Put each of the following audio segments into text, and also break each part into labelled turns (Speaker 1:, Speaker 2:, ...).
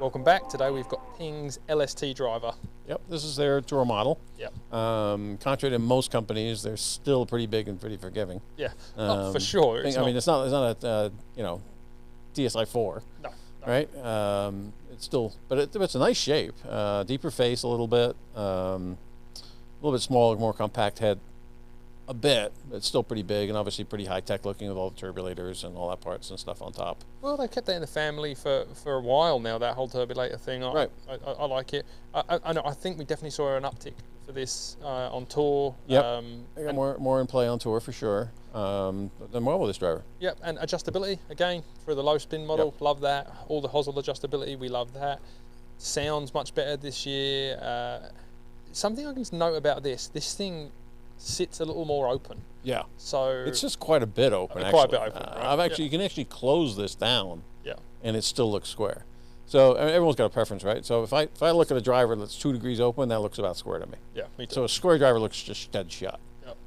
Speaker 1: Welcome back. Today we've got Ping's LST driver.
Speaker 2: Yep, this is their tour model.
Speaker 1: Yep.
Speaker 2: Contrary to most companies, they're still pretty big and pretty forgiving.
Speaker 1: Yeah, for sure.
Speaker 2: I mean, it's not a TSI 4.
Speaker 1: No.
Speaker 2: Right? It's still, but it's a nice shape. Deeper face a little bit, a little bit smaller, more compact head, a bit, but it's still pretty big and obviously pretty high tech looking with all the turbulators and all that parts and stuff on top.
Speaker 1: Well, they kept that in the family for a while now. That whole turbulator thing.
Speaker 2: Right.
Speaker 1: I like it. I think we definitely saw an uptick for this on tour.
Speaker 2: Yep. They got more in play on tour for sure. Done well with this driver. Yep,
Speaker 1: and adjustability again for the low spin model.
Speaker 2: Yep.
Speaker 1: Love that. All the hosel adjustability, we love that. Sounds much better this year. Something I can note about this thing sits a little more open.
Speaker 2: Yeah.
Speaker 1: So
Speaker 2: it's just quite a bit open.
Speaker 1: Quite a bit open. Right?
Speaker 2: You can actually close this down.
Speaker 1: Yeah.
Speaker 2: And it still looks square. So I mean, everyone's got a preference, right? So if I look at a driver that's 2 degrees open, that looks about square to me.
Speaker 1: Yeah, me too.
Speaker 2: So a square driver looks just dead shut.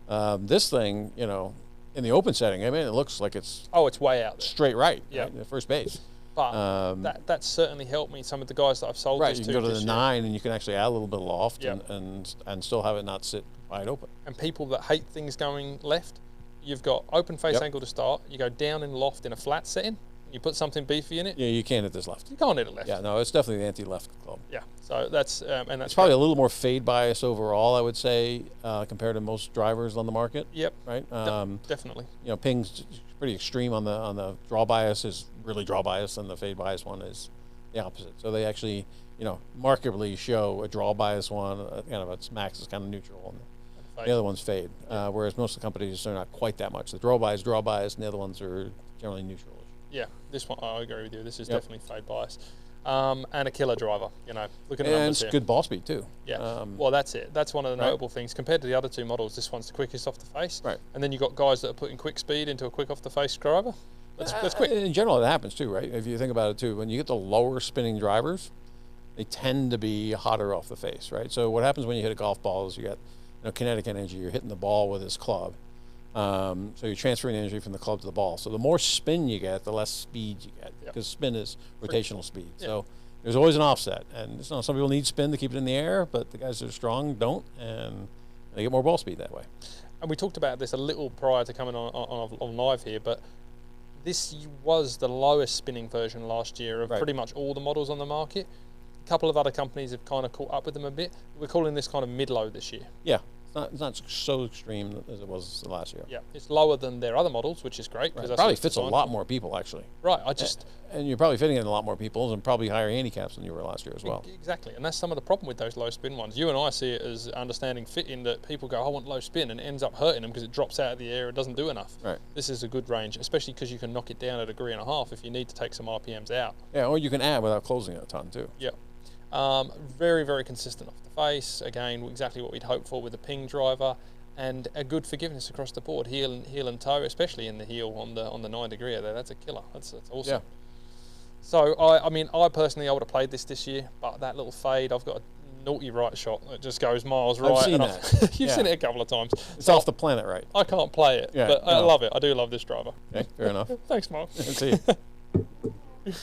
Speaker 2: Yep. This thing, in the open setting, I mean, it looks like it's
Speaker 1: way out there.
Speaker 2: Straight right. Yeah. Right, first base.
Speaker 1: But that certainly helped me. Some of the guys that I've sold this to.
Speaker 2: Right, you can go to the 9 and you can actually add a little bit of loft
Speaker 1: yep.
Speaker 2: and still have it not sit wide open.
Speaker 1: And people that hate things going left, you've got open face
Speaker 2: yep.
Speaker 1: angle to start. You go down in loft in a flat setting. You put something beefy in it.
Speaker 2: Yeah, you can't hit this left.
Speaker 1: You can't hit it left.
Speaker 2: Yeah, no, it's definitely the anti-left club.
Speaker 1: Yeah, so that's and that's
Speaker 2: it's probably a little more fade bias overall, I would say, compared to most drivers on the market.
Speaker 1: Yep.
Speaker 2: Right.
Speaker 1: Definitely.
Speaker 2: Ping's pretty extreme on the draw bias is really draw bias, and the fade bias one is the opposite. So they actually, markedly show a draw bias one, kind of its max is kind of neutral, and the other one's fade.
Speaker 1: Yeah.
Speaker 2: Whereas most of the companies are not quite that much. The draw bias, and the other ones are generally neutral.
Speaker 1: Yeah, this one I agree with you. This is
Speaker 2: yep.
Speaker 1: definitely fade bias, and a killer driver. Look at the numbers
Speaker 2: and it's
Speaker 1: here.
Speaker 2: good ball speed too.
Speaker 1: Yeah. Well, that's it. That's one of the notable things compared to the other two models. This one's the quickest off the face.
Speaker 2: Right.
Speaker 1: And then you've got guys that are putting quick speed into a quick off the face driver. That's quick.
Speaker 2: In general, it happens too, right? If you think about it too, when you get the lower spinning drivers, they tend to be hotter off the face, right? So what happens when you hit a golf ball is you got kinetic energy. You're hitting the ball with this club. So you're transferring energy from the club to the ball. So the more spin you get, the less speed you get, because spin is rotational speed. Yep. So there's always an offset. And some people need spin to keep it in the air, but the guys that are strong don't, and they get more ball speed that way.
Speaker 1: And we talked about this a little prior to coming on live here, but this was the lowest spinning version last year of pretty much all the models on the market. A couple of other companies have kind of caught up with them a bit. We're calling this kind of mid-low this year.
Speaker 2: Yeah. It's not so extreme as it was last year.
Speaker 1: Yeah, it's lower than their other models, which is great.
Speaker 2: Right. It probably fits a lot more people, actually.
Speaker 1: Right,
Speaker 2: and you're probably fitting in a lot more people and probably higher handicaps than you were last year as well.
Speaker 1: Exactly, and that's some of the problem with those low spin ones. You and I see it as understanding fitting, that people go, I want low spin, and it ends up hurting them because it drops out of the air, it doesn't do enough.
Speaker 2: Right.
Speaker 1: This is a good range, especially because you can knock it down at 1.5 degrees if you need to take some RPMs out.
Speaker 2: Yeah, or you can add without closing it a ton too.
Speaker 1: Yeah. Very, very consistent off the face. Again, exactly what we'd hope for with a Ping driver. And a good forgiveness across the board, heel and toe, especially in the heel on the 9 degree there. That's a killer. That's awesome. Yeah. So I mean, I personally would have played this year, but that little fade, I've got a naughty right shot that just goes miles right.
Speaker 2: I've seen that.
Speaker 1: You've seen it a couple of times.
Speaker 2: It's off the planet, right?
Speaker 1: I can't play it, but I love it. I do love this driver.
Speaker 2: Okay, fair enough.
Speaker 1: Thanks, Mark.
Speaker 2: See you.